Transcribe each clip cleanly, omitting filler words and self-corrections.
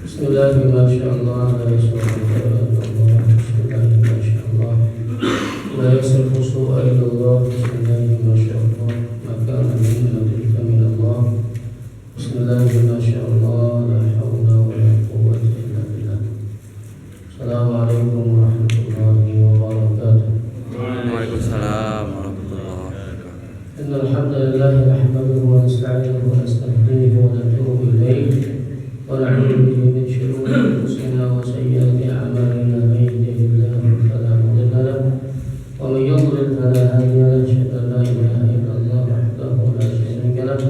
Bismillahirrahmanirrahim. Masyaallah, la yasbiqu Allah. Bismillahirrahmanirrahim. Masyaallah. La yasbiqu su'a illa Allah. Bismillahirrahmanirrahim. Masyaallah. Maka amin nadrika min Allah. Bismillahirrahmanirrahim. Masyaallah. La haula wa la quwwata illa billah. Assalamualaikum warahmatullahi wabarakatuh. Waalaikumsalam warahmatullahi wabarakatuh. Innal hamdalillah nahmaduhu wa nasta'inuhu wa nastaghfiruhu wa natubu ilayh. ونعوذ به من شرور أنفسنا وسيئات أعمالنا من يهده الله فلا مضل له ومن يضلل فلا هادي له أشهد أن لا إله إلا الله وحده لا شريك له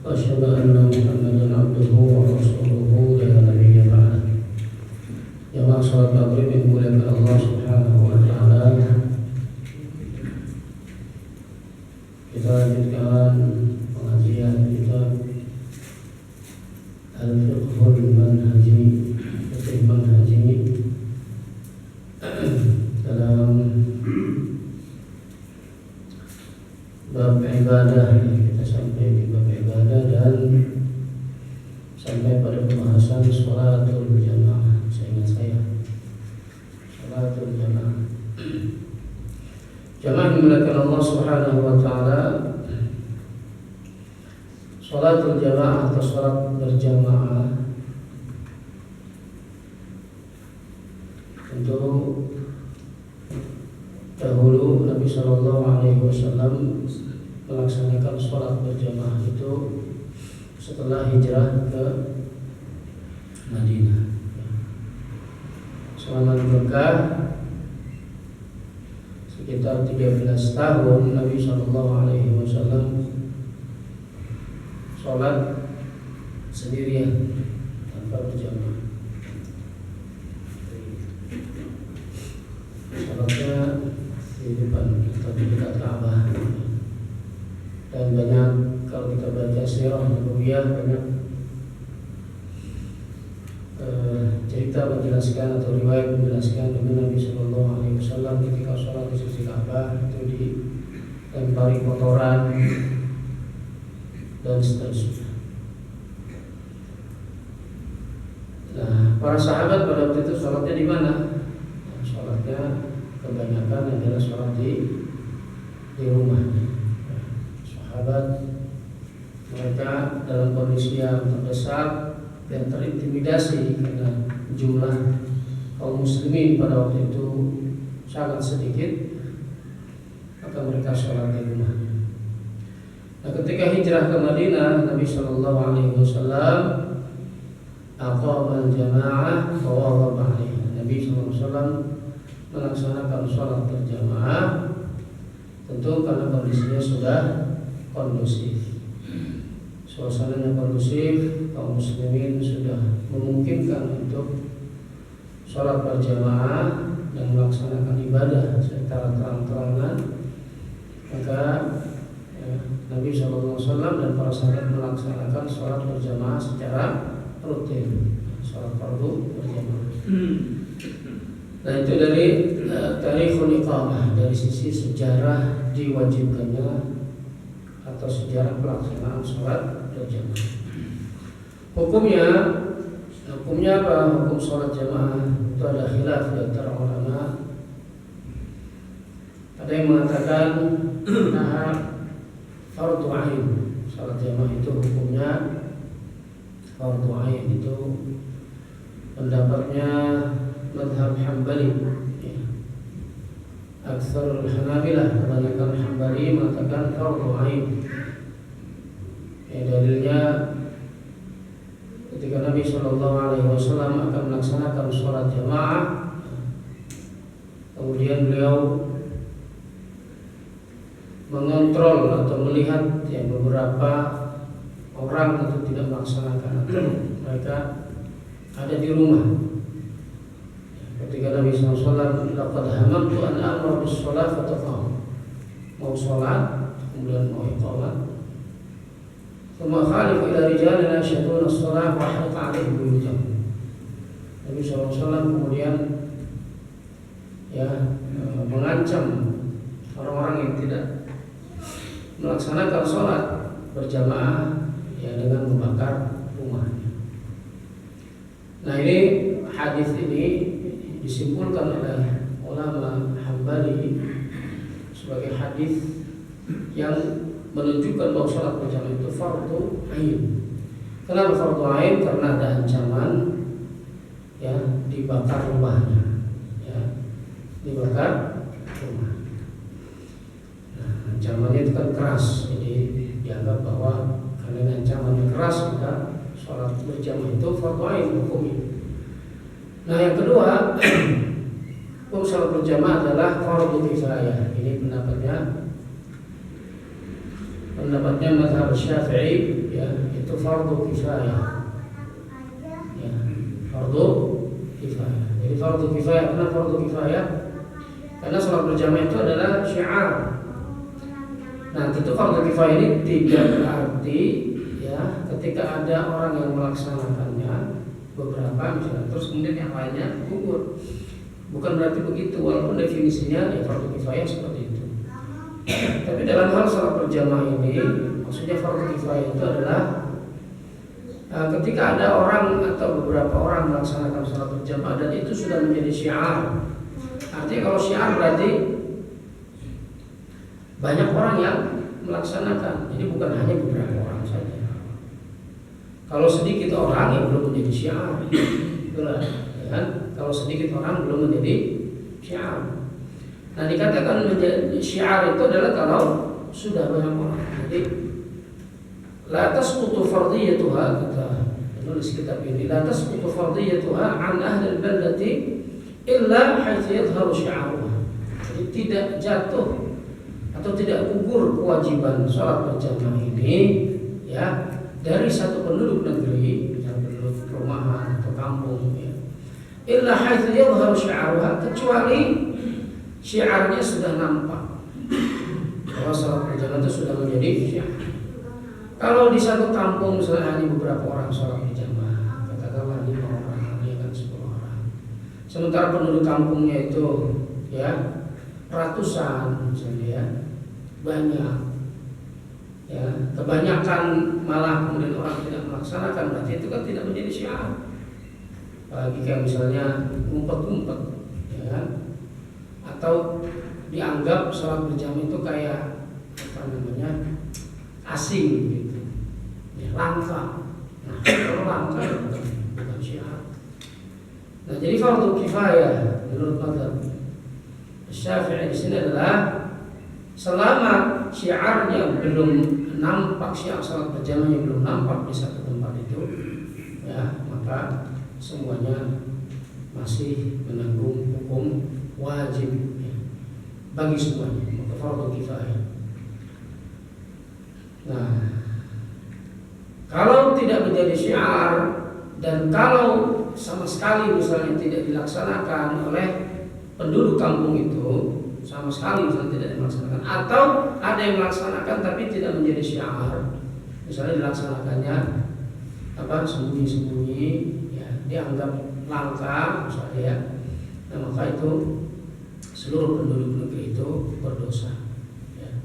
وأشهد أن محمدا عبده ورسوله لا نبي بعده. Ya masyarakat maghrib yang dimuliakan Allah Subhanahu wa taala. Kita lanjutkan pengajian kita Al-Fiqhul Manhaji, Fiqh Manhaji dalam bab ibadah. Kita sampai di bab ibadah dan sampai pada pembahasan sholatul jamaah. Seingat saya, sholatul jamaah. Jamaah dimuliakan Allah Subhanahu wa taala. Sholatul jamaah atau sholat berjamaah tentu dahulu Nabi Shallallahu Alaihi Wasallam melaksanakan sholat berjamaah itu setelah hijrah ke Madinah. Selama di Mekah sekitar 13 tahun Nabi Shallallahu Alaihi Wasallam sholat sendirian tanpa berjamaah. Sholatnya di depan atau di dekat Ka'bah. Dan banyak, kalau kita baca sirah Nabawiyah, banyak cerita menjelaskan atau riwayat menjelaskan dengan Nabi Sallallahu Alaihi Wasallam ketika sholat di sisi Ka'bah itu dilempari kotoran dan seterusnya. Nah, para sahabat pada waktu itu sholatnya di mana? Nah, sholatnya kebanyakan adalah sholat di rumah. Nah, sahabat mereka dalam kondisi yang terdesak dan terintimidasi karena jumlah kaum muslimin pada waktu itu sangat sedikit, maka mereka sholat di rumah. Nah, ketika hijrah ke Madinah, Nabi Shallallahu Alaihi Wasallam aqama al-jamaah wa wadhaba 'alaiha. Nabi Shallallahu Alaihi Wasallam melaksanakan sholat berjamaah, tentu karena kondisinya sudah kondusif, suasananya kondusif, kaum muslimin sudah memungkinkan untuk sholat berjamaah dan melaksanakan ibadah secara terang-terangan, maka Nabi SAW dan para sahabat melaksanakan sholat berjamaah secara rutin, sholat fardu berjamaah. Nah, itu dari tarikhul iqamah, dari sisi sejarah diwajibkannya atau sejarah pelaksanaan sholat berjamaah. Hukumnya apa? Hukum sholat jamaah itu ada khilaf di antara ulama. Ada yang mengatakan fardu ain, salat jamaah itu hukumnya fardu ain. Itu pendapatnya mazhab Hambali. Aktsarul Hanabilah, kebanyakan Hambali mengatakan fardu ain. Dalilnya ketika Nabi Shallallahu Alaihi Wasallam akan melaksanakan sholat jamaah, kemudian beliau mengontrol atau melihat yang beberapa orang itu tidak melaksanakan atau mereka ada di rumah. Ketika Nabi SAW laqad hamamtu an amra bis shalah fataqam, mau sholat kemudian mau iqamat, thumma khalifu ila rijalin yashhaduna as-shalah wa ahriqa 'alaihim buyutahum. Nabi SAW kemudian mengancam orang-orang yang tidak melaksanakan sholat berjamaah dengan membakar rumahnya. Nah, ini hadis ini disimpulkan oleh ulama Hambali sebagai hadis yang menunjukkan bahwa sholat berjamaah itu fardu ain. Kenapa fardu ain? Karena ada ancaman ya dibakar rumahnya, ya dibakar rumah. Nah, ancamannya itu kan keras, jadi dianggap bahwa karena ancamannya keras maka sholat berjamaah itu fardu ain hukumnya. Nah, yang kedua, hukum sholat berjamaah adalah fardu kifayah. Ini pendapatnya mazhab Syafi'i, ya, itu fardu kifayah. Ya, fardu kifayah. Jadi fardu kifayah, kenapa fardu kifayah? Karena sholat berjamaah itu adalah syiar. Nah, tentu fardu kifayah ini tidak berarti ya ketika ada orang yang melaksanakannya beberapa misalnya, terus kemudian yang lainnya gugur. Bukan berarti begitu, walaupun definisinya ya fardu kifayah seperti itu. Tapi dalam hal sholat berjamaah ini, maksudnya fardu kifayah itu adalah ketika ada orang atau beberapa orang melaksanakan sholat berjamaah dan itu sudah menjadi syiar. Artinya kalau syiar berarti banyak orang yang melaksanakan. Jadi bukan hanya beberapa orang saja. Kalau sedikit orang yang belum menjadi syiar, itulah, ya. Kalau sedikit orang belum menjadi syiar. Nah, dikatakan menjadi syiar itu adalah kalau sudah banyak orang. Jadi la tasqutu fardiyatuha, kata penulis kitab ini, la tasqutu fardiyatuha an ahli al-baldati illa haitsu yadhharu syi'aruha. Jadi tidak jatuh atau tidak gugur kewajiban sholat berjamaah ini ya dari satu penduduk negeri, misalnya penduduk perumahan atau kampung, ya, illa haitsu yadhharu syi'aruha, kecuali syiarnya sudah nampak bahwa sholat berjamaah itu sudah menjadi syiar. Kalau di satu kampung misalnya hanya beberapa orang sholat berjamaah, katakanlah 5 orang, ya kan 10 orang, sementara penduduk kampungnya itu ya ratusan misalnya, ya banyak, ya kebanyakan malah kemudian orang tidak melaksanakan, berarti itu kan tidak menjadi syiar. Bagi kayak misalnya ngumpet-ngumpet, ya kan? Atau dianggap sholat berjamaah itu kayak apa namanya asing gitu, ya, langka. Nah, kalau langka bukan syiar. Nah, jadi fardu kifayah menurut mazhab Syafi'i di sini adalah selama syiarnya belum nampak, syiar sholat berjamaahnya belum nampak di satu tempat itu, ya maka semuanya masih menanggung hukum wajib, ya, bagi semuanya, maka fardu kifayah. Nah, kalau tidak menjadi syiar dan kalau sama sekali misalnya tidak dilaksanakan oleh penduduk kampung itu, sama sekali misalnya tidak dilaksanakan, atau ada yang melaksanakan tapi tidak menjadi syiar, misalnya dilaksanakannya apa sembunyi-sembunyi, ya dianggap langka misalnya, ya, nah maka itu seluruh penduduk negeri itu berdosa, ya.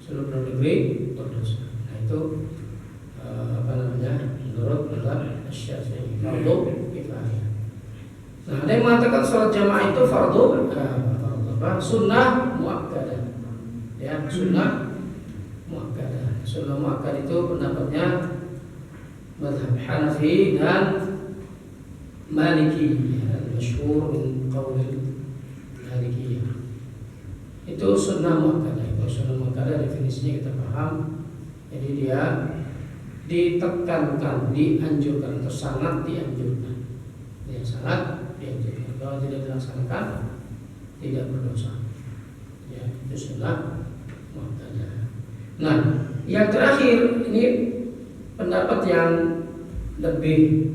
Seluruh penduduk negeri berdosa. Nah itu apa namanya menurut mazhab Syafi'i fardu kifayah. Nah, ada yang mengatakan sholat jamaah itu fardu sunnah muakkadah, ya sunnah muakkadah. Sunnah muakkadah itu pendapatnya mazhab Hanafi dan Maliki, ya, masyhur min qaul Malikiyah. Itu sunnah muakkadah. Itu sunnah muakkadah definisinya kita paham. Jadi dia ditekankan, dianjurkan, atau sangat dianjurkan. Dia sangat dianjurkan. Kalau tidak dilaksanakan tidak berdosa. Ya, itu sunnah muakkadah. Nah, yang terakhir ini pendapat yang lebih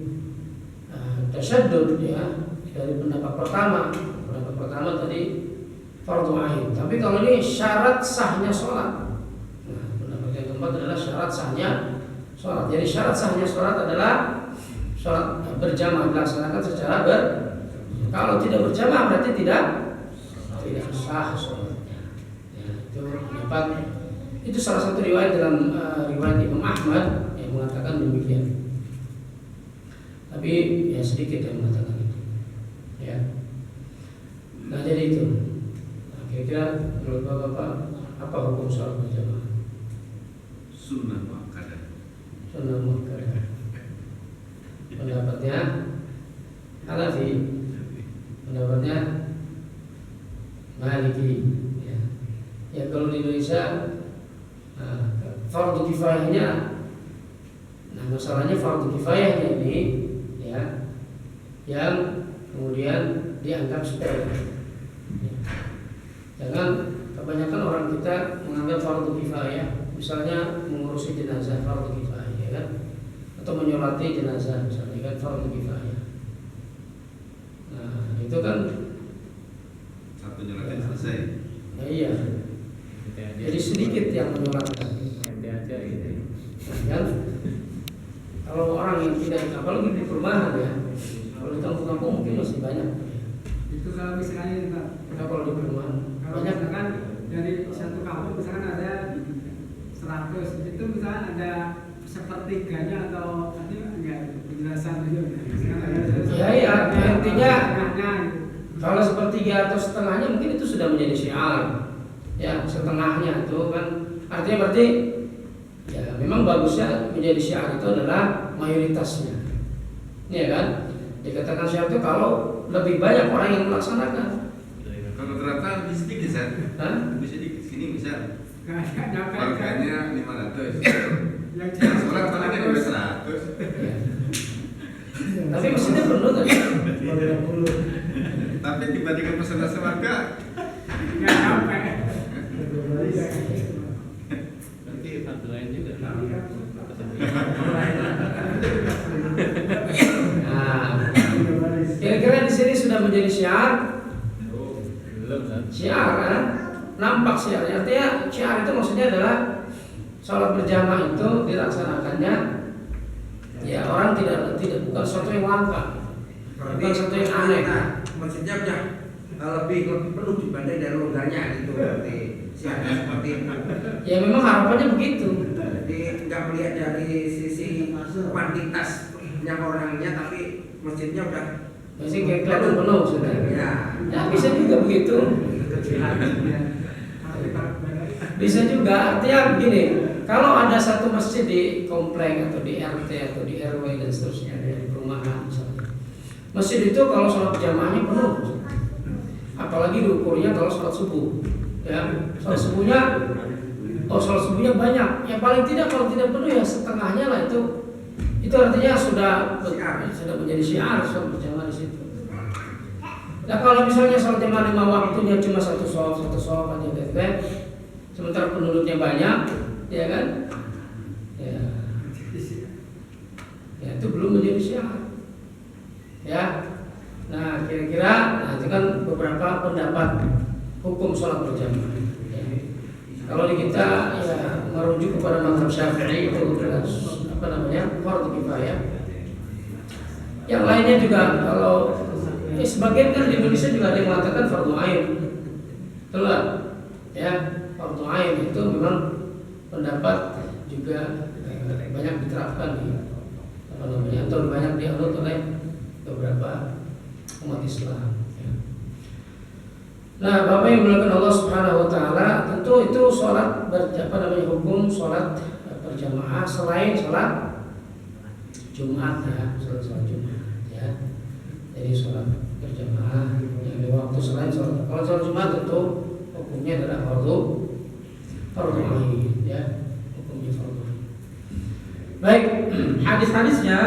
tasyaddud, ya, dari pendapat pertama. Pendapat pertama tadi fardu ain. Tapi kalau ini syarat sahnya sholat. Nah, pendapat yang keempat adalah syarat sahnya sholat. Jadi syarat sahnya sholat adalah sholat berjamaah dilaksanakan secara kalau tidak berjamaah berarti tidak sah sholatnya. Ya, itu pendapat. Itu salah satu riwayat dalam riwayat Imam Ahmad yang mengatakan demikian. Tapi ya sedikit yang mengatakan itu. Ya. Nah jadi itu. Nah, kira-kira menurut Bapak apa hukum sholat berjamaah? Sunnah muakkadah. Sunnah muakkadah. Pendapatnya Hanafi, pendapatnya Maliki. Ya. Ya kalau di Indonesia fardu kifayahnya, nah masalahnya fardu kifayahnya ini ya yang kemudian dianggap sepele. Ya. Jangan kebanyakan orang kita menganggap fardu kifayah, misalnya mengurusi jenazah fardu kifayah, ya kan? Atau menyolati jenazah misalnya kan fardu kifayah. Nah itu kan Satu nyolatin selesai. ya iya. Jadi sedikit yang menyolatkan. Kan? Kalau orang yang tidak, apalagi di perumahan ya, kalau di kampung-kampung mungkin masih banyak. Itu kalau misalnya Pak, Kalau di perumahan kalau banyak. misalkan dari satu kampung misalkan ada 100, itu misalkan ada sepertiganya atau enggak penjelasan itu. Ya, intinya tengahnya gitu. kalau sepertiga atau setengahnya mungkin itu sudah menjadi syiar. Ya, setengahnya itu kan artinya berarti ya memang bagusnya menjadi syiar itu adalah mayoritasnya. Iya kan? Dikatakan syiar itu kalau lebih banyak orang yang melaksanakan. Kalau ternyata lebih sedikit San. Hah? Lebih sedikit sini misal. Nggak nyampe kan? Warganya 500. Yang Sekolah temannya juga 100. Ya. Tapi mesinnya penuh tadi. Tapi dibandingkan persentase warga, nggak nyampe. Nanti satu lain juga. Nah, kira-kira di sini sudah menjadi syiar. Belum kan? Syiar kan? Nampak syiarnya. Artinya syiar itu maksudnya adalah sholat berjamaah itu dilaksanakannya ya orang tidak bukan sesuatu yang langka, bukan sesuatu yang aneh. Maksudnya lebih penuh dibanding dari longgarnya gitu berarti siapa seperti itu. Ya memang harapannya begitu. Jadi nggak melihat dari sisi kuantitasnya orangnya, tapi masjidnya udah Masih kelihatan penuh sudah. ya. Ya bisa juga begitu. Bisa juga. Artinya begini, kalau ada satu masjid di komplek atau di RT atau di RW dan seterusnya di perumahan misalnya, masjid itu kalau sholat berjamaahnya penuh, apalagi diukurnya kalau sholat subuh, ya sholat subuhnya banyak, ya paling tidak kalau tidak penuh ya setengahnya lah itu artinya sudah menjadi syiar sholat berjamaah di situ. Nah kalau misalnya sholat jamaah 5 waktunya cuma satu sholat aja gitu, sementara penduduknya banyak, ya kan? Ya itu belum menjadi syiar. Ya. Nah, kira-kira itu kan beberapa pendapat hukum sholat berjamaah. Ya. Kalau di kita ya merujuk kepada mazhab Syafi'i itu fardu kifayah. Yang lainnya juga kalau sebagian kan di Indonesia juga ada yang mengatakan fardu ain. Betul lah. Ya, fardu ain itu memang pendapat juga banyak diterapkan di atau banyak dianut oleh beberapa umat Islam. Ya. Nah, Bapak yang dimuliakan Allah Subhanahu Wa Taala, tentu itu sholat hukum sholat berjamaah selain sholat Jumat ya, sholat Jumat ya. Jadi sholat berjamaah yang di waktu selain sholat. Kalau sholat Jumat tentu hukumnya adalah fardu ain ya, hukumnya fardu ain. Baik, hadis-hadisnya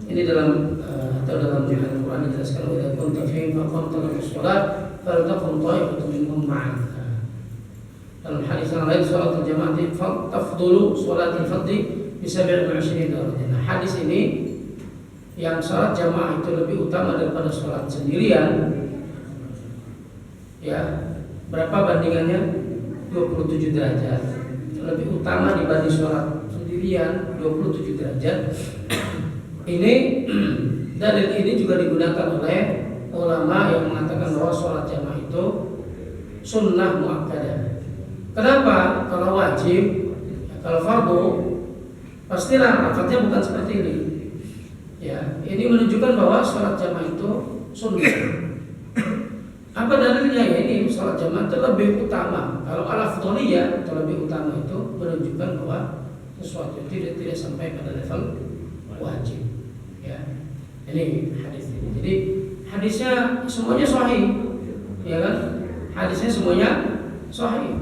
ini dalam Al-Quran dijelaskan wa idza kunta fihim faqamta lis-shalah faltaqum ta'ifatun minhum ma'aka. Dalam hadis yang lain salat jamaah tafdulu salatul fardhi bi 27 darajah. Nah, hadis ini yang salat jamaah itu lebih utama daripada salat sendirian. Ya, berapa bandingannya? 27 derajat. Lebih utama dibanding salat sendirian 27 derajat. Ini dalil ini juga digunakan oleh ulama yang mengatakan bahwa sholat jamaah itu sunnah muakkadah. Kenapa? Kalau wajib, kalau fardu, pastilah lafadznya bukan seperti ini. Ya, ini menunjukkan bahwa sholat jamaah itu sunnah. Apa dalilnya? Ya ini sholat jamaah itu lebih utama. Kalau al-afdhaliyah atau lebih utama itu menunjukkan bahwa sesuatu itu tidak sampai pada level wajib. Ya, ini hadis ini. Jadi hadisnya semuanya sahih, ya kan? Hadisnya semuanya sahih.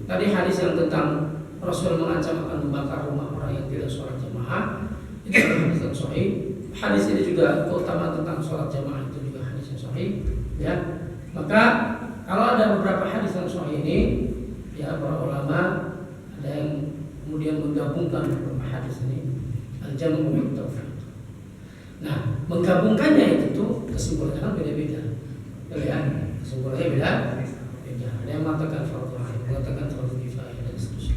Tadi hadis yang tentang Rasul mengancam akan membakar rumah orang yang tidak sholat jamaah itu hadis yang sahih. Hadis ini juga keutamaan tentang sholat jamaah itu juga hadis yang sahih. Ya, maka kalau ada beberapa hadis yang sahih ini, ya para ulama ada yang kemudian menggabungkan beberapa hadis ini, al-jamu' wa tawfiq. Nah, menggabungkannya itu kesimpulannya kan beda-beda. Ya, kesimpulannya beda. Ada yang mengatakan fardhu ain, mengatakan fardhu kifayah dan seterusnya.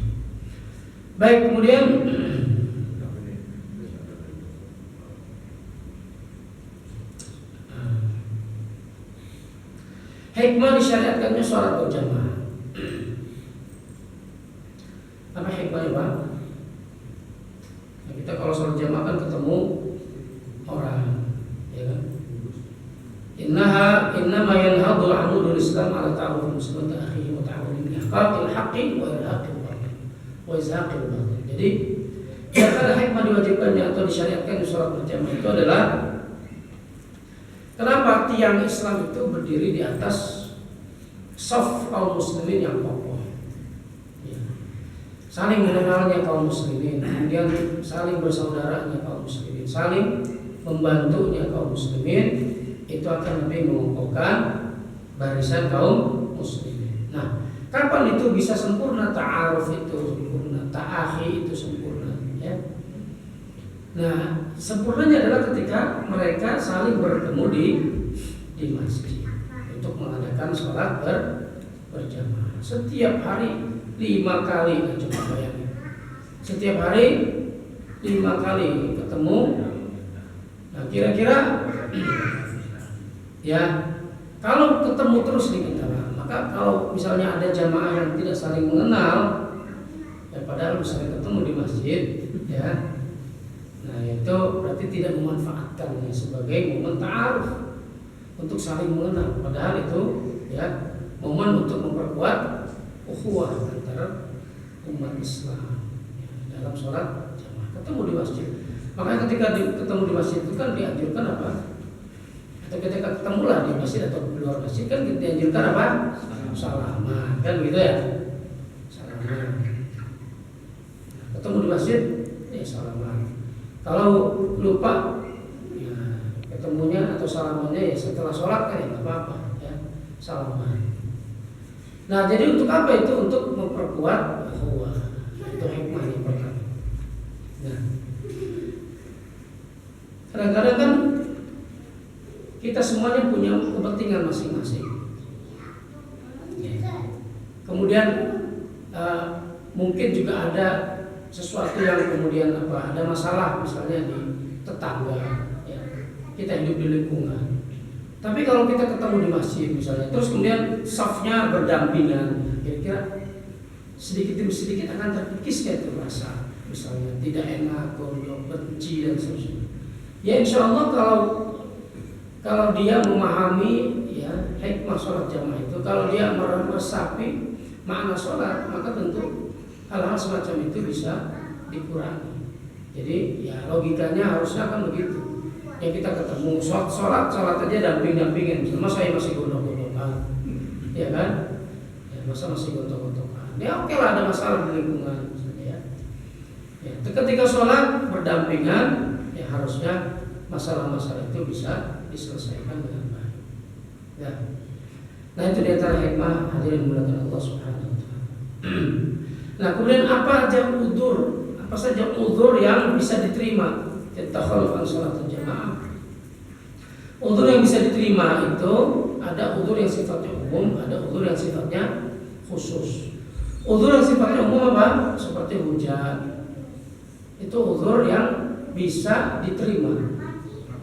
Baik, kemudian hikmah disyariatkannya sholat berjamaah. Apa hikmahnya, Pak? Nah, kita kalau sholat jamaah kan ketemu orang, ya kan? Innama yanhadul amudul Islam ala ta'aruf muslim ta'akhihi wa ta'awulim ihqaqil haqqi wa irhaqil batil wa izhaqil batil. Jadi di antara hikmah diwajibkannya atau disyariatkan sholat berjamaah itu adalah kenapa tiang Islam itu berdiri di atas shaf kaum muslimin yang kokoh, ya. Saling mengenalnya kaum muslimin, kemudian saling bersaudaranya kaum muslimin, saling membantunya kaum muslimin, itu akan lebih mengokohkan barisan kaum muslimin. Nah, kapan itu bisa sempurna? Ta'aruf itu sempurna, ta'akhi itu sempurna, ya. Nah, sempurnanya adalah ketika mereka saling bertemu di masjid untuk mengadakan sholat berjamaah. Setiap hari 5 kali, coba bayangin. Setiap hari 5 kali ketemu. Nah, kira-kira ya kalau ketemu terus di antara, maka kalau misalnya ada jamaah yang tidak saling mengenal, ya padahal sering ketemu di masjid, ya. Nah, itu berarti tidak memanfaatkannya sebagai momen ta'aruf untuk saling mengenal. Padahal itu ya momen untuk memperkuat ukhuwah antara umat Islam, ya, dalam sholat jamaah ketemu di masjid. Makanya ketika ketemu di masjid itu kan dianjurkan apa? Atau ketika ketemulah di masjid atau di luar masjid kan dianjurkan apa? Salaman, kan gitu ya? Salaman. Ketemu di masjid, ya salaman. Kalau lupa, ya ketemunya atau salamannya ya setelah sholat kan ya nggak apa-apa, ya salaman. Nah, jadi untuk apa itu? Untuk memperkuat ukhuwah. Itu hikmah yang pertama. Nah, kadang-kadang kan kita semuanya punya kepentingan masing-masing. Ya. Kemudian mungkin juga ada sesuatu yang kemudian ada masalah misalnya di tetangga, ya. Kita hidup di lingkungan. Tapi kalau kita ketemu di masjid misalnya, terus kemudian safnya berdampingan, kira-kira sedikit demi sedikit akan terkikis itu rasa misalnya tidak enak, gondok, benci dan seterusnya. Ya insya Allah kalau dia memahami ya hikmah sholat jamaah itu, kalau dia meresapi makna sholat, maka tentu hal-hal semacam itu bisa dikurangi. Jadi ya logikanya harusnya kan begitu. Ya kita ketemu sholat aja damping-dampingin. Masa saya masih gondok-gondokan, ya kan? Ya masa masih gondok-gondokan. Ya oke lah, ada masalah di lingkungan misalnya, ya. Ya ketika sholat berdampingan, ya harusnya masalah-masalah itu bisa diselesaikan dengan baik. Ya. Nah itu di antara hikmah hadirin dimuliakan Allah Subhanahu wa taala. Nah, kemudian apa saja udzur yang bisa diterima takhalluf an salat jamaah. Udzur yang bisa diterima itu ada udzur yang sifatnya umum, ada udzur yang sifatnya khusus. Udzur yang sifatnya umum apa? Seperti hujan. Itu udzur yang bisa diterima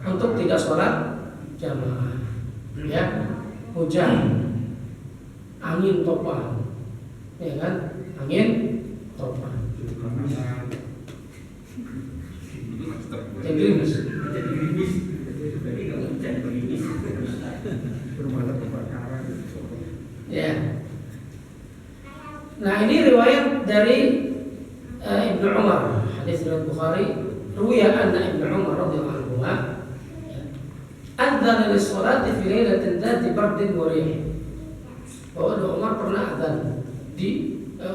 untuk tidak sholat jamaah. Ya, hujan, angin topan, ya kan? Angin topan. Jadi Rumahnya kebakaran. Ya. Nah ini riwayat dari Ibnu Umar, hadis riwayat Bukhari. Ruwiya anna Ibnu Umar radhiyallahu anhu adzana lis-sholati fi lailatin dzati bardin wa rih. Bahwa Ibnu Umar pernah adzan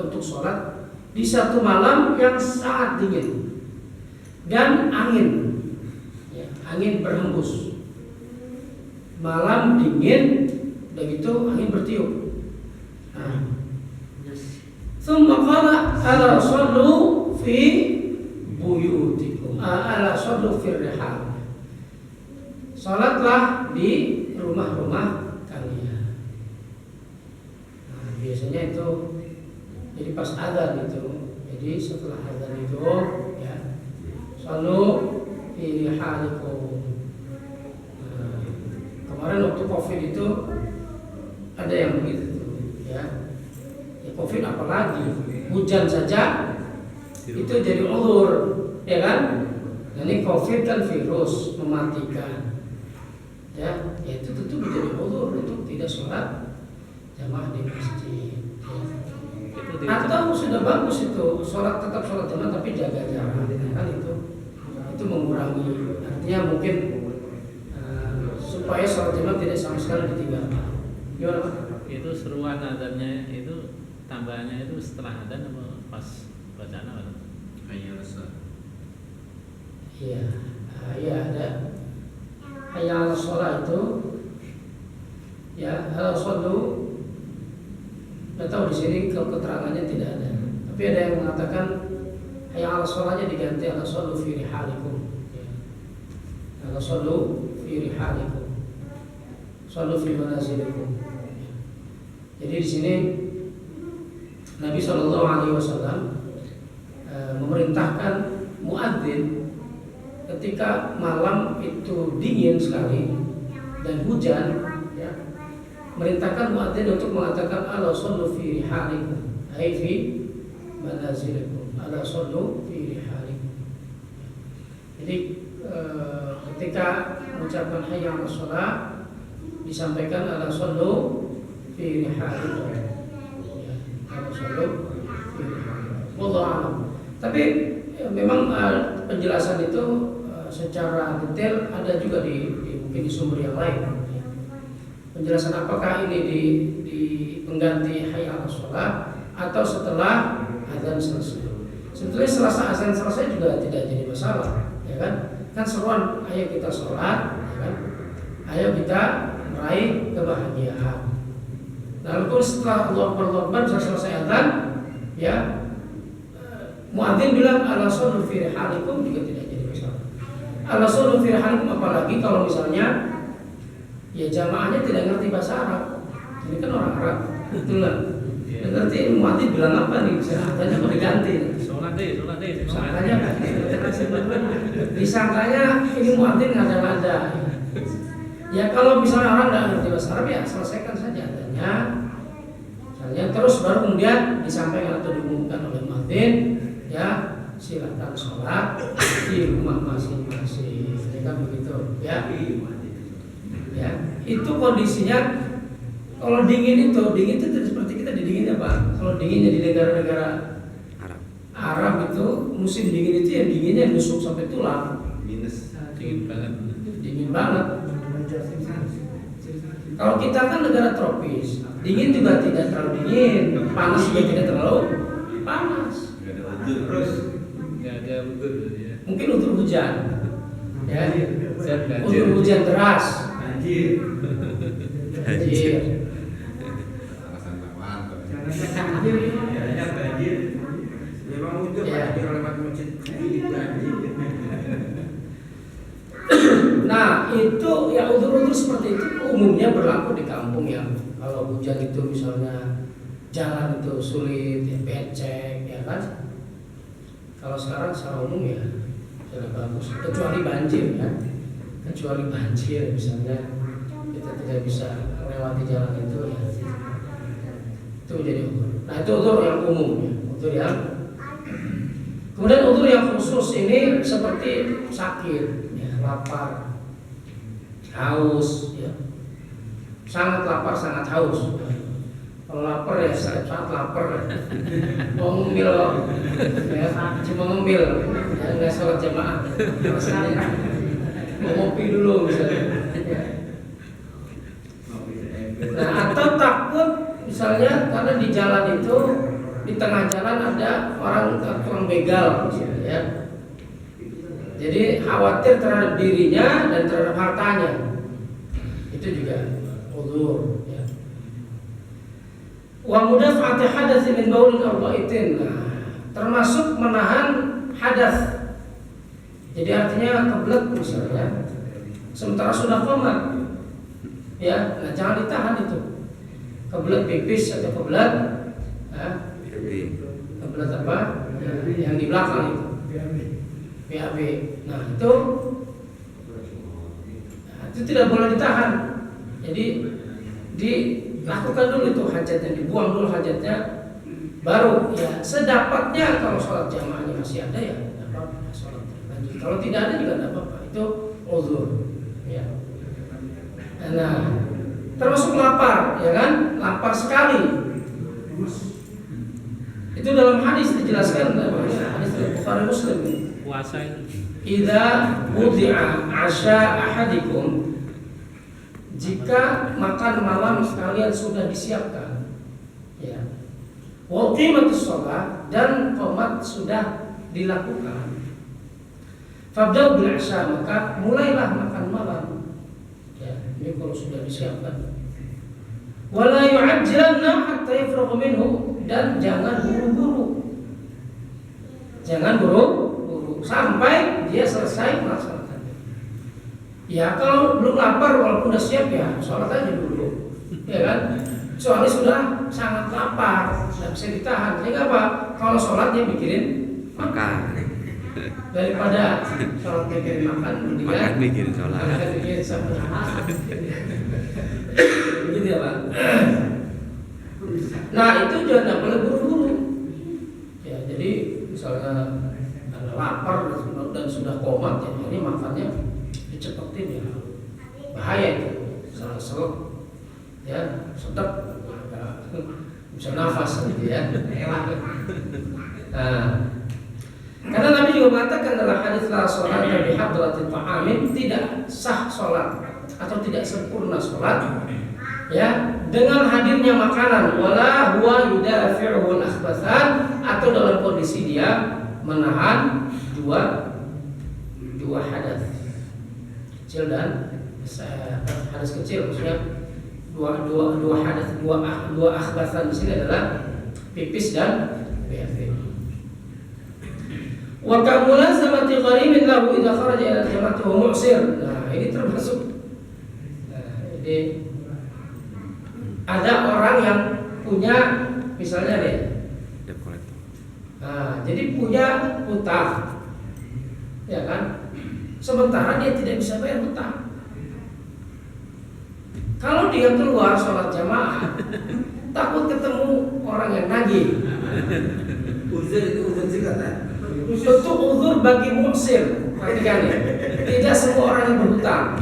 untuk sholat di satu malam yang sangat dingin dan angin, ya, angin berhembus. Malam dingin, udah gitu angin bertiup. Nah, thumma qala ala sallu fi buyutikum, ala sallu fi rihal. Salatlah di rumah-rumah kalian. Nah, biasanya itu jadi pas adzan itu. Jadi setelah adzan itu ya sallu fi rihalikum. Kemarin waktu COVID itu ada yang begitu tuh, ya COVID apalagi hujan saja itu jadi ulur, ya kan? Dan ini COVID kan virus mematikan, ya itu tentu menjadi ulur untuk tidak sholat jamaah di masjid. Ya. Atau sudah bagus itu sholat tetap sholat jamaah tapi jaga jarak, kan itu mengurangi, artinya mungkin supaya sholat jamaah tidak sama sekali ditinggalkan. Gimana Pak? Itu seruan adzannya itu tambahannya itu setelah adzan apa pas bacaan apa? Hayya ala Iya, iya ada. Hayya ala sholat itu, ya ala shollu. Nggak tahu di sini kalau keterangannya tidak ada. Tapi ada yang mengatakan hayya ala sholatnya diganti ala shollu fi rihalikum. Ya. Ala shollu fi rihalikum. Shollu fi manazilikum. Jadi di sini Nabi SAW memerintahkan muadzin ketika malam itu dingin sekali dan hujan, ya, merintahkan muadzin untuk mengatakan ala sallu fi rihalikum, ai fi manazilikum, ala sallu fi rihalikum. Jadi ketika mengucapkan hayya 'alas shalah disampaikan ala sallu fi rihalikum, ya, ala sallu fi rihalikum. Wallahu a'lam. Tapi ya, memang penjelasan itu secara detail ada juga mungkin di sumber yang lain. Ya. Penjelasan apakah ini di pengganti hayya 'alas shalah atau setelah azan selesai. Sebetulnya setelah azan selesai juga tidak jadi masalah, ya kan? Kan seruan ayo kita sholat, ya kan? Ayo kita meraih kebahagiaan. Lalu setelah Allahu Akbar selesai azan, ya muadzin bilang ala sallu fi rihalikum juga tidak jadi masalah. Ala sallu fi rihalikum apalagi kalau misalnya ya jamaahnya tidak ngerti bahasa Arab. Ini kan orang Arab, itulah. Dan nanti muadzin bilang apa nih? Azannya mau diganti. Sholat deh. Disangkanya kan? Disangkanya ini muadzin ngada-ngada. Ya kalau misalnya orang nggak ngerti bahasa Arab ya selesaikan saja adanya. Misalnya terus baru kemudian disampaikan atau diumumkan oleh muadzin, ya silakan sholat di rumah masing-masing. Ya kan begitu, ya. Ya itu kondisinya. Kalau dingin itu seperti kita di dingin apa? Kalau dinginnya di negara-negara Arab itu musim dingin itu yang dinginnya nusuk sampai tulang. minus. Dingin banget. Dingin banget. Kalau kita kan negara tropis, dingin juga tidak terlalu dingin, panas juga tidak terlalu panas. Gak ada udur terus. Nggak ada udur ya. Mungkin udur hujan, ya, Hujan banjir. udur hujan deras, Banjir. banjir. Alasan tak mantap. Jalannya banjir. Memang udah Ya. banjir lewat masjid banjir. Nah itu ya udur-udur seperti itu umumnya berlaku di kampung ya. Kalau hujan itu misalnya jalan itu sulit, ya becek, ya kan. Kalau sekarang secara umum ya sudah bagus. Kecuali banjir ya, kecuali banjir misalnya kita tidak bisa melewati jalan itu ya. Itu menjadi udur. Nah itu udur yang umum ya, udur yang. Kemudian udur yang khusus ini seperti sakit, ya, lapar, haus, ya. sangat lapar, sangat haus. Kalau lapar ya saat lapar, mau ngemil ya, cuma ngemil, ya, nggak sholat jamaah. Rasanya mau ngopi dulu misalnya. Ya. Nah, atau takut misalnya karena di jalan itu di tengah jalan ada orang tukang begal misalnya, ya. Jadi khawatir terhadap dirinya dan terhadap hartanya. Itu juga uzur. Wa mudafa'ati hadatsi min baulin aw ba'itin. Termasuk menahan hadas. Jadi artinya kebelet misalnya. Sementara sudah qomat. Ya, nah jangan ditahan itu. Kebelet pipis atau kebelet kebelet apa? Yang di belakang itu. BAB. Nah, itu tidak boleh ditahan. Jadi dilakukan dulu itu hajatnya, dibuang dulu hajatnya, baru ya sedapatnya. Kalau sholat jamaahnya masih ada ya tidak apa-apa, sholat lanjut. Kalau tidak ada juga tidak apa-apa, itu uzur. Ya. Nah, termasuk lapar, ya kan? Lapar sekali. Itu dalam hadis dijelaskan, hadis dari Bukhari Muslim. Puasa itu. Idza wudi'a 'asha ahadikum, jika makan malam sekalian sudah disiapkan, ya, wa qimatus shalah, dan qomat sudah dilakukan, fabda'u bil 'asha, maka mulailah makan malam. Ya, ini kalau sudah disiapkan. Wala yu'ajjilanna hatta yafragha minhu, dan jangan buru-buru. Jangan buru-buru sampai dia selesai melaksanakannya. Ya, kalau belum lapar walaupun udah siap ya sholat aja dulu, ya kan? Soalnya sudah sangat lapar, tidak bisa ditahan. Sehingga apa? Kalau sholat dia mikirin makan, daripada sholat mikirin makan, makan mikirin sholat. Makan mikirin sholat. Begitu ya Pak. Nah, itu jangan boleh buru-buru. Ya, jadi misalnya ada lapar dan sudah komat, ya ini makannya dicepetin ya, bahaya itu, salah selek, ya sedap, bisa nafas gitu ya. Nah, karena Nabi juga mengatakan dalam hadis la sholat bi hadratil ta'amin, tidak sah sholat atau tidak sempurna sholat ya dengan hadirnya makanan, wala huwa yudafi'uhu al-akhbathan, atau dalam kondisi dia menahan dua hadas kecil dan hadas kecil, maksudnya dua hadas, dua akhbathan di sini adalah pipis dan BAB. Wa kamulazamati qarimin lahu idza kharaja ila al-jama'ati wa mu'sir. Nah, ini termasuk jadi ada orang yang punya misalnya deh, jadi punya hutang, ya kan? Sementara dia tidak bisa bayar hutang. Kalau dia keluar sholat jamaah, takut ketemu orang yang nagih. Uzur itu uzur juga kan? Itu uzur bagi muksir. Perhatikan ya, tidak semua orang yang berhutang.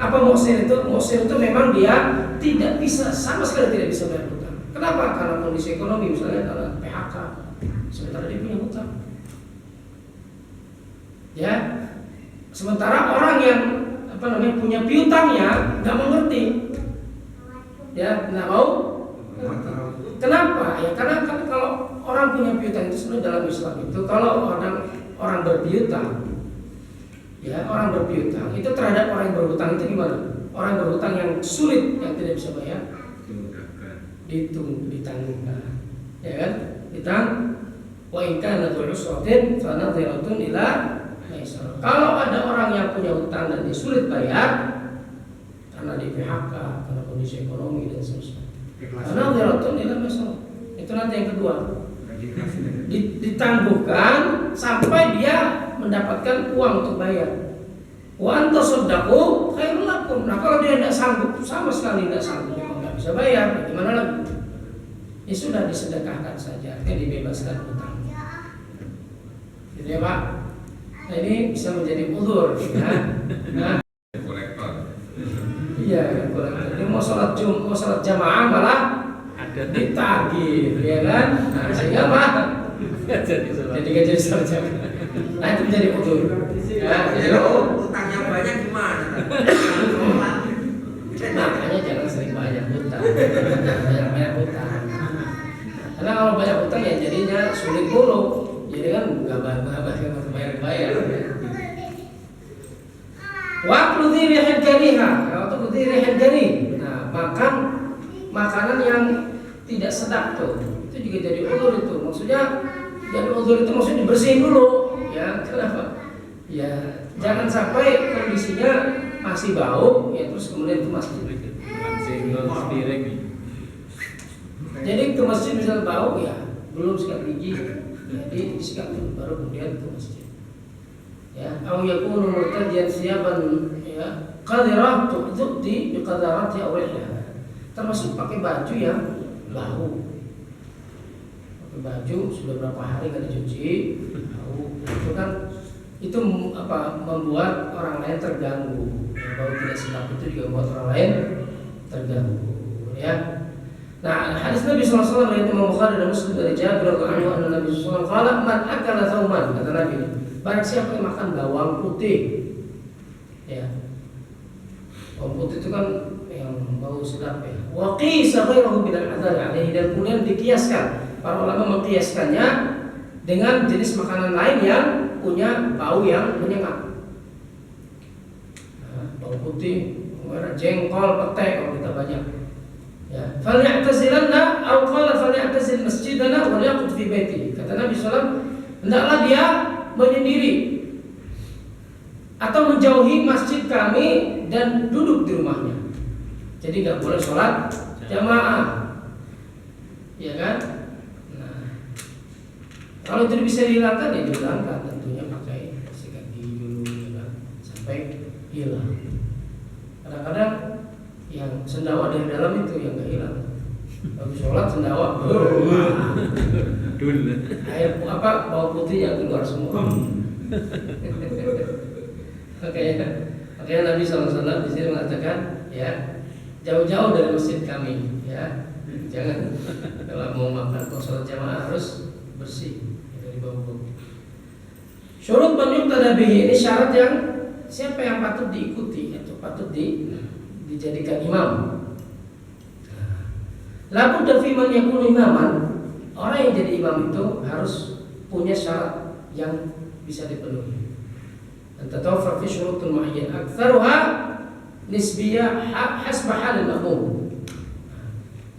Apa muksir itu? Muksir itu memang dia tidak bisa, sama sekali tidak bisa bayar hutang. Kenapa? Karena kondisi ekonomi, misalnya karena PHK, sementara dia punya hutang. Ya, sementara orang yang punya piutangnya nggak mengerti, ya nggak mau. Kenapa? Ya karena kan kalau orang punya piutang itu sebenarnya dalam Islam itu kalau orang berpiutang, ya orang berpiutang itu terhadap orang yang berhutang itu gimana? Orang yang berhutang yang sulit, yang tidak bisa bayar, ditanggungkan, ya kan? Wa in kana dzu usratin fa nadhiratun ila maisarah. Kalau ada orang yang punya hutang dan dia sulit bayar karena di PHK, karena kondisi ekonomi dan seterusnya, nadhiratun ila maisarah. Itu nanti yang kedua, ditangguhkan sampai dia mendapatkan uang untuk bayar. Wa anta saddaqu khairul lakum. Nah, kalau dia tidak sanggup, sama sekali tidak sanggup, nggak bisa bayar, gimana lagi? Ya sudah, disedekahkan saja, artinya dibebaskan hutang. Gitu ya Pak. Nah, ini bisa menjadi uzur, ya. Nah, kolektor. iya, kolektor. Ini mau sholat jamaah malah Ada ditagih, ya kan? Nah, sehingga apa? jadi sholat. Jadi gak jadi sholat jamaah. Nah itu menjadi udzur. Ya, jadi utangnya banyak gimana? makanya jangan sering banyak hutang. Banyak hutang. Karena kalau banyak hutang ya jadinya sulit mulu. Jadi kan nggak bayar. Waktu dirihan jariha, waktu dirihan jari. Nah, makan makanan yang tidak sedap tuh, itu juga jadi udzur itu. Maksudnya jadi udzur itu maksudnya dibersihin dulu, ya. Kenapa? Ya, jangan sampai kondisinya masih bau, ya terus kemudian itu masih. Single piring nih. Jadi ke masjid misalnya bau, ya belum sikat gigi, jadi disikat dulu baru kemudian ke masjid. Ya, au yakunu murtajian siaban ya qadirah tu'ti bi qadarati awliha. Termasuk pakai baju yang bau. Pakai baju sudah berapa hari enggak dicuci, bau. Itu kan itu membuat orang lain terganggu. Bau tidak sedap itu juga membuat orang lain terganggu, ya. Nah, hadis Nabi SAW dari Imam Bukhari dan Muslim dari Jabir radhiyallahu anhu anna Nabi SAW qala man akala thawman, kata Nabi, barang siapa yang makan bawang putih, ya, bawang putih itu kan yang bau sedap ya. Wa qisa ghayrahu min al-'adhar alaihi, dan kemudian dikiaskan, para ulama mengkiaskannya dengan jenis makanan lain yang punya bau yang menyengat. Nah, bawang putih, jengkol, petai kalau kita banyak. Ya, faly'tazilanna aw qala faly'tazil masjidana wa yaqut fi baiti. Kata Nabi SAW, hendaklah dia menyendiri atau menjauhi masjid kami dan duduk di rumahnya. Jadi nggak boleh sholat jamaah, ya kan? Nah, kalau itu bisa dihilangkan ya dihilangkan, tentunya pakai sikat gigi dulu, ya kan? Sampai hilang. Kadang-kadang yang sendawa dari dalam itu yang nggak hilang. Habis sholat sendawa, Dul. air bawang putih yang keluar semua. Makanya Nabi SAW di sini mengatakan, ya jauh-jauh dari masjid kami, ya jangan kalau mau makan atau sholat jamaah harus bersih dari bau-bau. Syurut yuqtada bihi, ini syarat yang siapa yang patut diikuti atau patut dijadikan imam. La budda fi man yakunu imaman, orang yang jadi imam itu harus punya syarat yang bisa dipenuhi. Dan tatawafar fi syurutul muayyan aktsaruha nisbiyah hasba halil ma'mum.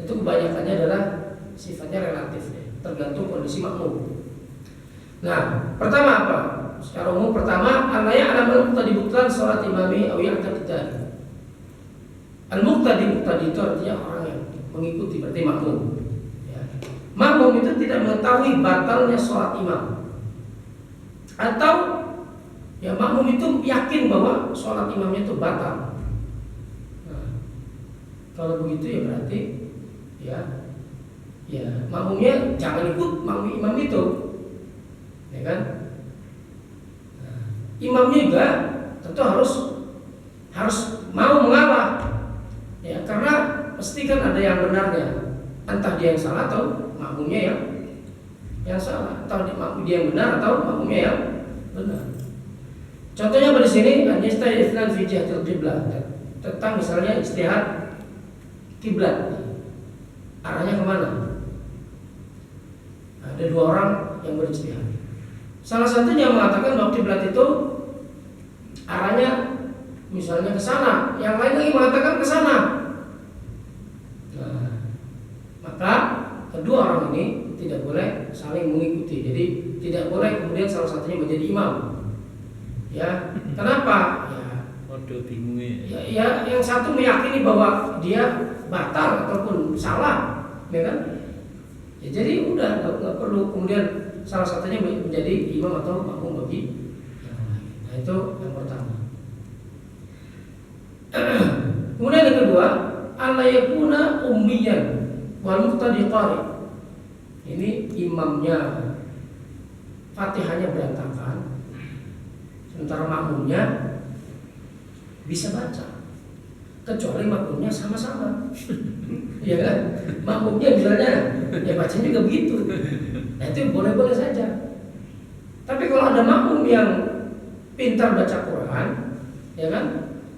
Itu kebanyakannya adalah sifatnya relatif ya, tergantung kondisi makmum. Nah, pertama apa? Secara umum pertama, anaya alamal muqtadi butlan salat imami aw ya'taqid. Al-muqtadi itu artinya orang yang mengikuti, berarti makmum. Ya. Makmum itu tidak mengetahui batalnya sholat imam, atau ya makmum itu yakin bahwa sholat imamnya itu batal. Nah, kalau begitu ya berarti ya makmumnya jangan ikut makmum imam itu, ya kan? Nah, imamnya juga tentu harus mau mengalah. Ya, karena pasti kan ada yang benarnya, entah dia yang salah atau makmumnya yang salah, atau dia yang benar atau makmumnya yang benar. Contohnya pada sini istihad fi jihatil qiblah, tentang misalnya istihad kiblat, arahnya kemana? Ada dua orang yang beristihad. Salah satunya mengatakan bahwa kiblat itu arahnya misalnya ke sana, yang lain lagi mengatakan ke sana. Nah, maka kedua orang ini tidak boleh saling mengikuti. Jadi tidak boleh kemudian salah satunya menjadi imam. Ya, kenapa? Waduh bingung ya. Ya, yang satu meyakini bahwa dia batal ataupun salah, ya kan? Ya, jadi udah nggak perlu kemudian salah satunya menjadi imam atau makmum bagi yang lain. Nah, itu yang pertama. Kemudian yang kedua, alla yakuna ummiyan wal muqtadi qari. Ini imamnya Fatihahnya berantakan, sementara makmumnya bisa baca. kecuali makmumnya sama-sama. Ya kan? Makmumnya misalnya ya bacanya juga begitu. Nah itu boleh-boleh saja. Tapi kalau ada makmum yang pintar baca Quran, ya kan?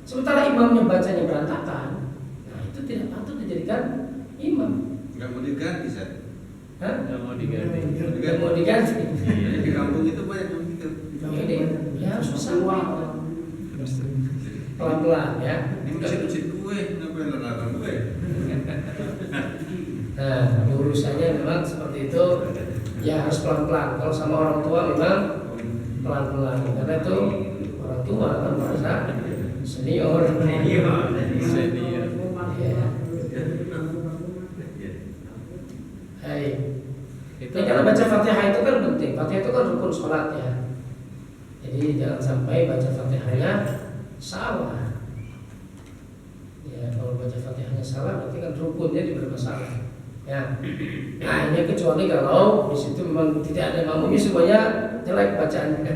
Sementara imamnya bacanya berantakan, nah itu tidak patut dijadikan imam. Nggak mau diganti, Seth. Hah? Nggak mau diganti. Nggak mau diganti. Di kampung itu banyak yang gitu. Ini ya harus bersabar. Pelan-pelan ya. Ini masjid gue, kenapa yang larang gue? Nah, urusannya memang seperti itu. Ya harus pelan-pelan. Kalau sama orang tua memang pelan-pelan. Karena itu orang tua kan merasa senior. Senior. Ya. Hai. Itu Ini karena baca Fatihah itu kan penting. Fatihah itu kan rukun sholat ya. Jadi jangan sampai baca Fatihahnya salah. Ya kalau baca Fatihahnya salah berarti kan rukunnya bermasalah. Ya. Nah ini kecuali kalau di situ memang tidak ada makmumnya semuanya jelek bacaannya.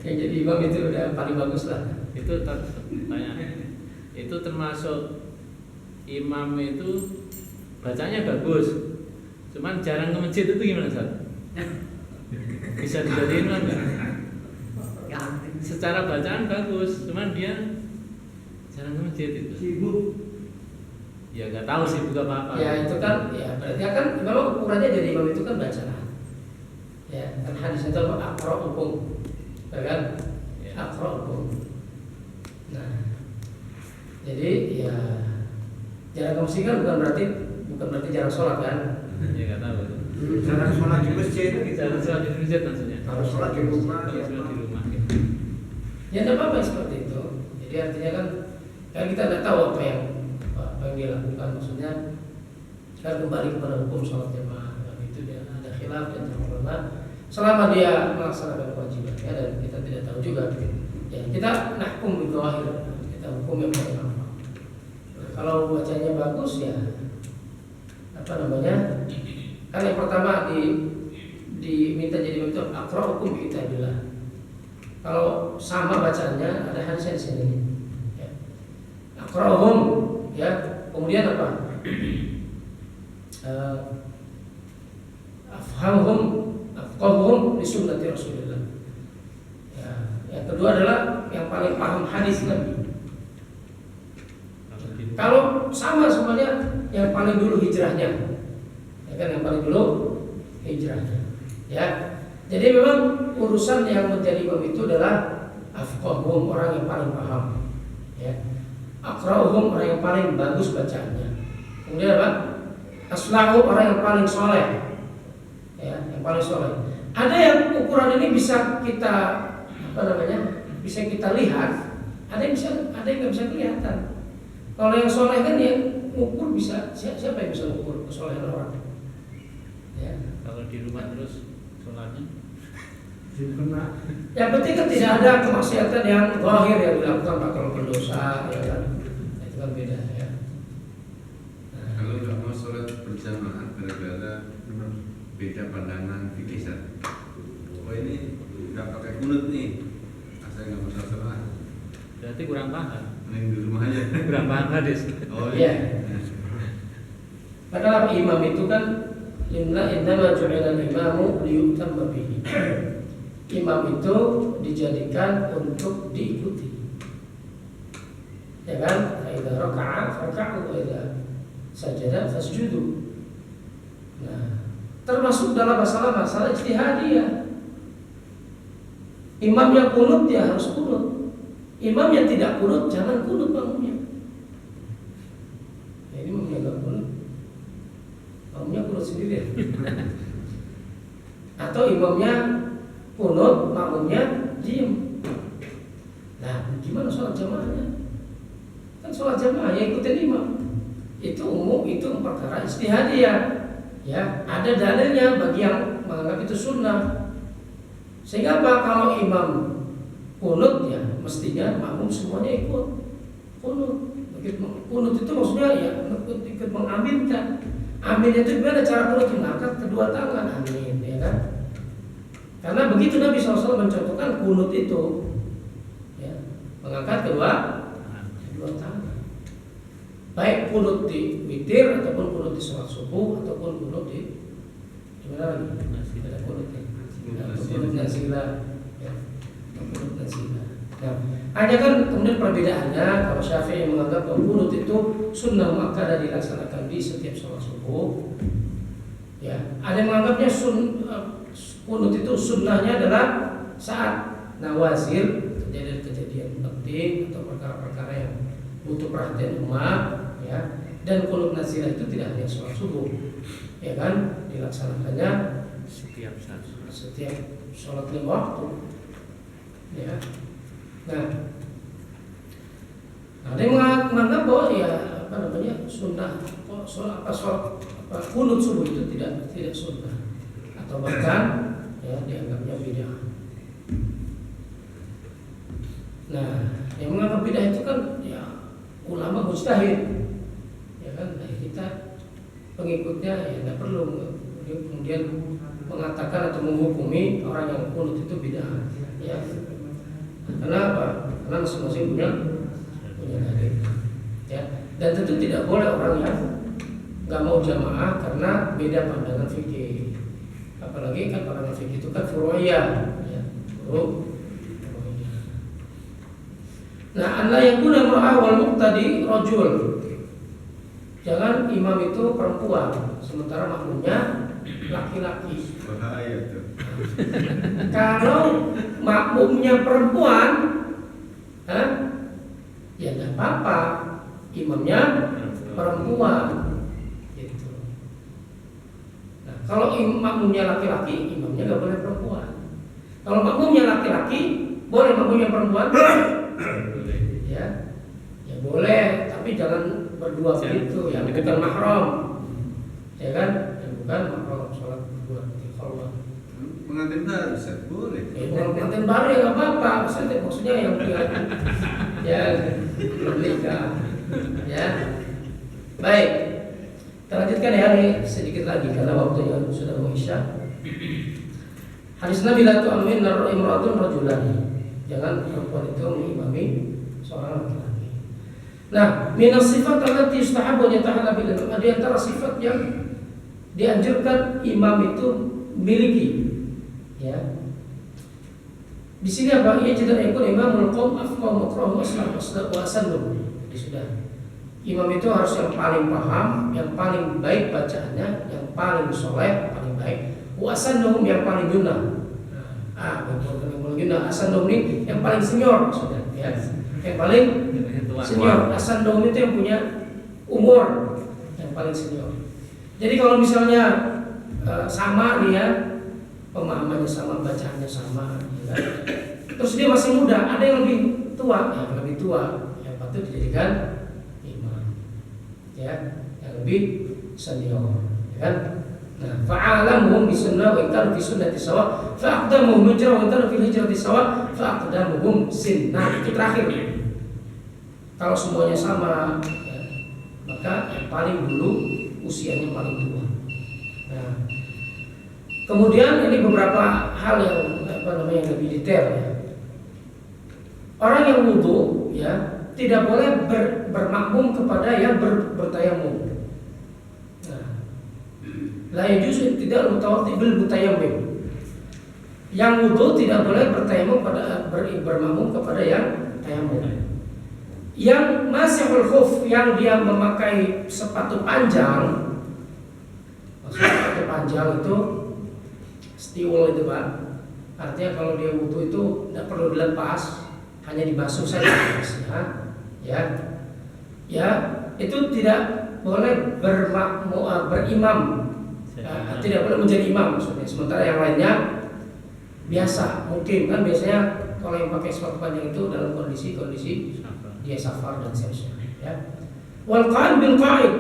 Yang jadi imam itu udah paling bagus lah. itu tanya. Itu termasuk imam itu bacanya bagus. Cuman jarang ke masjid itu gimana, Ustaz? Bisa dijadiin imam enggak? Secara bacaan bagus, cuman dia jarang ke masjid itu. Ya nggak tahu sih bukan apa. Ya itu kan ya berarti kan memang ukurannya jadi imam itu kan bacaan. Ya kan hadis itu akro hukum, ya kan? Ya. Akro hukum. Nah, jadi ya jarang ke masjid kan bukan berarti jarang sholat kan? Ya nggak tahu itu. Jarang sholat di masjid. Jarang sholat di masjid maksudnya. Harus sholat di rumah. Harus sholat di rumah. Ya. Ya tidak apa-apa seperti itu. Jadi artinya kan kita tidak tahu apa yang dilakukan, maksudnya kan kembali kepada hukum sholat jamaah. Dan itu dia ada khilaf dan ulama selama dia melaksanakan kewajibannya dan kita tidak tahu juga. Ya kita nahkum bi dhahir, kita hukum yang paling apa. Kalau bacanya bagus ya apa namanya? Kan yang pertama diminta jadi betul akra hukum kitabillah. Kalau sama bacanya ada hadis di sini. Ya. Akrahum ya, kemudian apa? Afqahuhum li sunnati Rasulillah. Ya, yang kedua adalah yang paling paham hadis Nabi. Kalau sama semuanya yang paling dulu hijrahnya. Ya kan yang paling dulu hijrahnya. Ya. Jadi memang urusan yang menjadi imam itu adalah afqahuhum, orang yang paling paham. Ya. Aqra'uhum, orang yang paling bagus bacaannya. Kemudian apa? Aslahu, orang yang paling soleh. Ya, yang paling soleh. Ada yang ukuran ini bisa kita bisa kita lihat. Ada yang nggak bisa kelihatan. Kalau yang soleh kan ya ukur bisa. Siapa yang bisa ukur kesolehan orang? Ya. Kalau di rumah terus sholatnya. Yang penting kan tidak ada kemaksiatan yang zahir yang dilakukan bakal berdosa, ya kan? Itu kan beda ya. Nah, Kalau nggak mau sholat berjamaah gara-gara beda pandangan fikih, Seth. Oh ini nggak pakai kunut nih, saya nggak mau sholat. Berarti kurang paham. Mending di rumah aja. Kurang paham hadis. Oh Iya. iya. Padahal imam itu kan innama ju'ila al-imamu liyutamma bihi. Imam itu dijadikan untuk diikuti. Ya kan? Fa idza raka'a farka'u wa idza sajada fasjudu. Nah, termasuk dalam masalah ijtihadiyah. Imam yang kunut ya harus kunut. Imam yang tidak kunut jangan kunut makmumnya. Ya, ini makmumnya enggak kunut. Makmumnya kunut sendiri. Atau imamnya kunut, makmumnya diem. Nah, gimana sholat jamaahnya? Kan sholat jamaah ya ikutin imam. Itu umum, itu perkara ijtihadiyah. Ya, ada dalilnya bagi yang menganggap itu sunnah. Sehingga apa? Kalau imam kunut ya mestinya makmum semuanya ikut kunut. Kunut itu maksudnya ya ikut mengaminkan. Amin itu gimana cara kunut? Mengangkat kedua tangan, amin, ya kan? Karena begitu Nabi SAW mencontohkan kunut itu, ya, mengangkat kedua tangan. baik kunut di witir ataupun kunut di sholat subuh ataupun kunut di gimana lagi? Ada kunut ya, atau kunut nazilah, ya, atau kunut nazilah. Nah, hanya kan kemudian perbedaannya kalau Syafi'i menganggap bahwa kunut itu sunnah muakkadah dilaksanakan di setiap sholat subuh. Ya, ada yang menganggapnya kunut itu sunnahnya adalah saat nawazil, kejadian penting atau perkara-perkara yang butuh perhatian umat, ya. Dan kunut nazilah itu tidak hanya sholat subuh, ya kan, dilaksanakannya setiap sholat 5 waktu, ya. Nah, ada yang menganggap bahwa ya sunnah, kunut subuh itu tidak sunnah atau bahkan ya dianggapnya bid'ah. Nah, yang menganggap bid'ah itu kan ya ulama mujtahid, ya kan, nah, kita pengikutnya ya tidak perlu kemudian mengatakan atau menghukumi orang yang kunut itu bid'ah, ya. Karena apa? Karena masing-masing punya dalil, ya. Dan tentu tidak boleh orang yang nggak mau jamaah karena beda pandangan fikih. Apalagi kan pandangan fikih itu kan furu'iyah, ya, furu'iyah. Nah, anla yakuna mar'a wal muqtadi rajul. Jangan imam itu perempuan, sementara makmumnya laki-laki. Bahaya tuh. Kalau makmumnya perempuan, ya tidak apa-apa, imamnya perempuan, gitu. Nah, kalau makmumnya laki-laki, imamnya nggak boleh perempuan. Kalau makmumnya laki-laki, boleh makmumnya perempuan, ya boleh, tapi jangan berdua begitu, ya bukan mahram, ya kan, yang bukan mahram sholat berdua di khalwah. Pengantin baru Ustaz, boleh. Pengantin baru ya nggak apa-apa, maksudnya yang ya belum nikah, ya. Baik, kita lanjutkan ya, nih sedikit lagi karena waktunya sudah mau isya. Hadis Nabi la tu'min imra'atun rajulan. Jangan perempuan itu mengimami seorang laki-laki. Nah, minas sifat allati yustahabu an yatahalla bil imam, di antara sifat yang dianjurkan imam itu miliki, ya. Di sini apa? Ia tidak ikut imamul qaum afqahu muqra'u aslam wa asallu. Jadi sudah. Imam itu harus yang paling paham, yang paling baik bacaannya, yang paling soleh, paling baik. Wa asallu yang paling guna. Bukan yang paling guna. Asallu ini yang paling senior sudah, ya. Yang paling senior. Asallu itu yang punya umur yang paling senior. Jadi kalau misalnya sama dia pemahamannya sama, bacaannya sama, ya. Terus dia masih muda, ada yang lebih tua, yang patut dijadikan imam, ya, yang lebih senior, ya kan? Nah, fa'alamuhum bisunnah wa iktaru fi sunnati sawa, fa'aqdamuhum hijrah wa iktaru fi hijrati sawa, fa'aqdamuhum sinnah. Itu terakhir. Kalau semuanya sama, ya, maka yang paling dulu usianya paling tua. Nah, kemudian ini beberapa hal yang yang lebih detail, ya. Orang yang wudu, ya, tidak boleh bermakmum kepada yang bertayamum. Nah, la yajuzu tidak mutawaddi bil mutayammim. Yang wudu tidak boleh bermakmum kepada yang tayamum. Yang masihul khuf, yang dia memakai sepatu panjang. Sepatu panjang itu stiwul itu, Pak. Artinya kalau dia wudu itu tidak perlu dilepas, hanya dibasuh saja, ya. Ya, itu tidak boleh berimam, tidak boleh menjadi imam maksudnya. Sementara yang lainnya biasa, mungkin kan biasanya kalau yang pakai sepatu panjang itu dalam kondisi dia safar dan seterusnya, ya. Wal qa'id bil qa'id,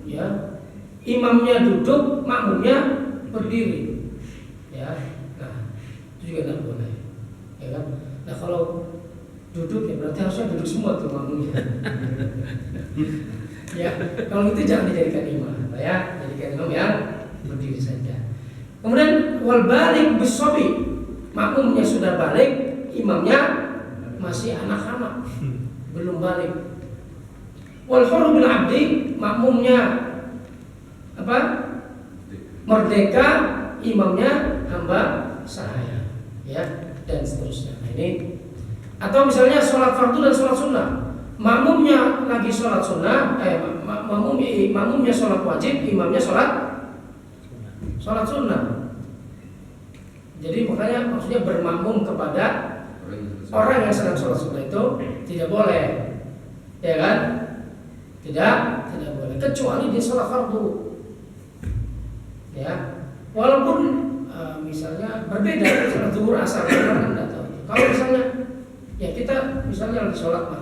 ya. Imamnya duduk, makmumnya berdiri, ya. Nah, itu juga tidak boleh, ya kan? Nah, kalau duduk ya berarti harusnya duduk semua tuh makmumnya. Ya, kalau itu jangan dijadikan imam, ya. Jadikan imam yang berdiri saja. Kemudian wal balik bisobi, makmumnya sudah balik, imamnya masih anak-anak, belum balik. Wal hurru bil abdi, makmumnya apa? Merdeka, imamnya hamba sahaya, ya, dan seterusnya. Nah, ini atau misalnya sholat fardu dan sholat sunnah, makmumnya lagi sholat sunnah, makmumnya sholat wajib, imamnya sholat sunnah. Jadi makanya maksudnya bermakmum kepada orang yang sedang sholat sunnah itu tidak boleh, ya kan? Tidak boleh, kecuali dia sholat fardu, ya. Walaupun misalnya berbeda, sholat zuhur asar, kan tidak tahu. Kalau misalnya ya kita misalnya lagi sholat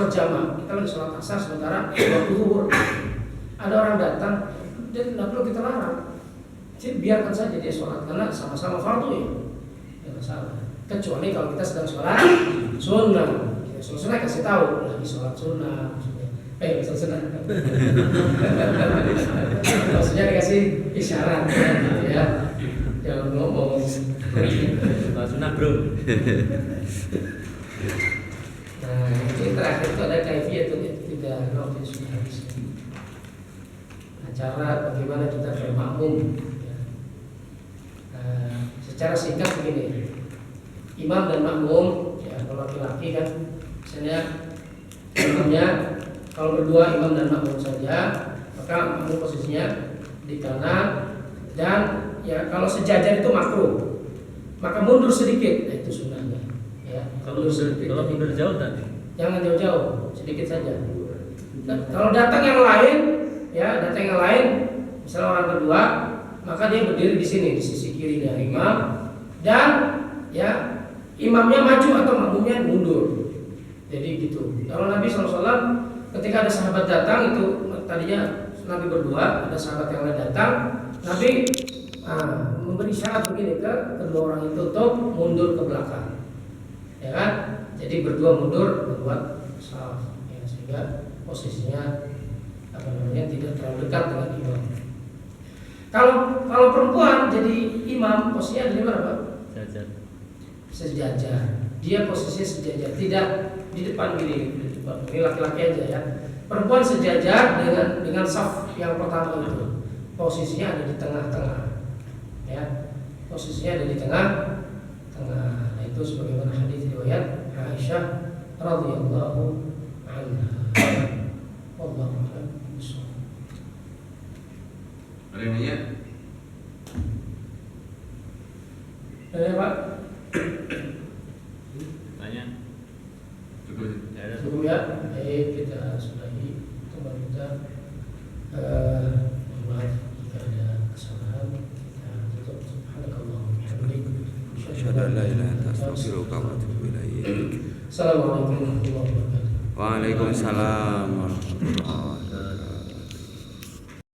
jamaah, kita lagi sholat asar sementara waktu zuhur, ada orang datang dan tidak perlu kita larang. Jadi biarkan saja dia sholat karena sama-sama fardu ya, tidak masalah. Kecuali kalau kita sedang sholat sunnah, sunnah kasih tahu lagi sholat sunnah, sholat sunnah. Maksudnya dikasih isyarat, gitu ya. Jangan ngomong sholat sunnah bro. Nah, ini terakhir itu ada kaifiyah itu tidak waktu sudah habis. Nah, cara bagaimana kita bermakmum. Secara singkat begini, imam dan makmum, ya kalau laki-laki kan, misalnya imamnya kalau berdua imam dan makmum saja, maka makmum posisinya di kanan, dan ya kalau sejajar itu makruh, maka mundur sedikit, nah itu sunnahnya. Ya, Kalau mundur jauh tadi, jangan jauh-jauh, sedikit saja. Nah, kalau datang yang lain, misalnya orang kedua, maka dia berdiri di sini di sisi kiri dari imam, dan ya imamnya maju atau makmumnya mundur. Jadi gitu. Kalau Nabi SAW ketika ada sahabat datang itu tadinya Nabi berdua, ada sahabat yang lain datang, Nabi memberi syarat begini ke kedua orang itu untuk mundur ke belakang, ya kan? Jadi berdua mundur membuat saf, ya, sehingga posisinya tidak terlalu dekat dengan imam. Kalau perempuan jadi imam, posisinya di mana Pak? Sejajar. Dia posisinya sejajar, tidak di depan gini. Ini laki-laki aja ya. Perempuan sejajar dengan saf yang pertama itu. Posisinya ada di tengah-tengah. Ya. Posisinya ada di tengah-tengah. Nah, itu sebagaimana hadis riwayat Aisyah radhiyallahu anha. Wallahu a'lam. Ada yang nanya? Ada Pak? tanya. Cukup. Cukup ya. Baik, kita sudahi teman kita. Maaf jika ada kesalahan. Kita tutup. Subhanakallahumma wa bihamdika. Asyhadu an la ilaha illa anta astaghfiruka wa atubu ilaik. Assalamualaikum warahmatullahi wabarakatuh. Waalaikumsalam warahmatullahi wabarakatuh.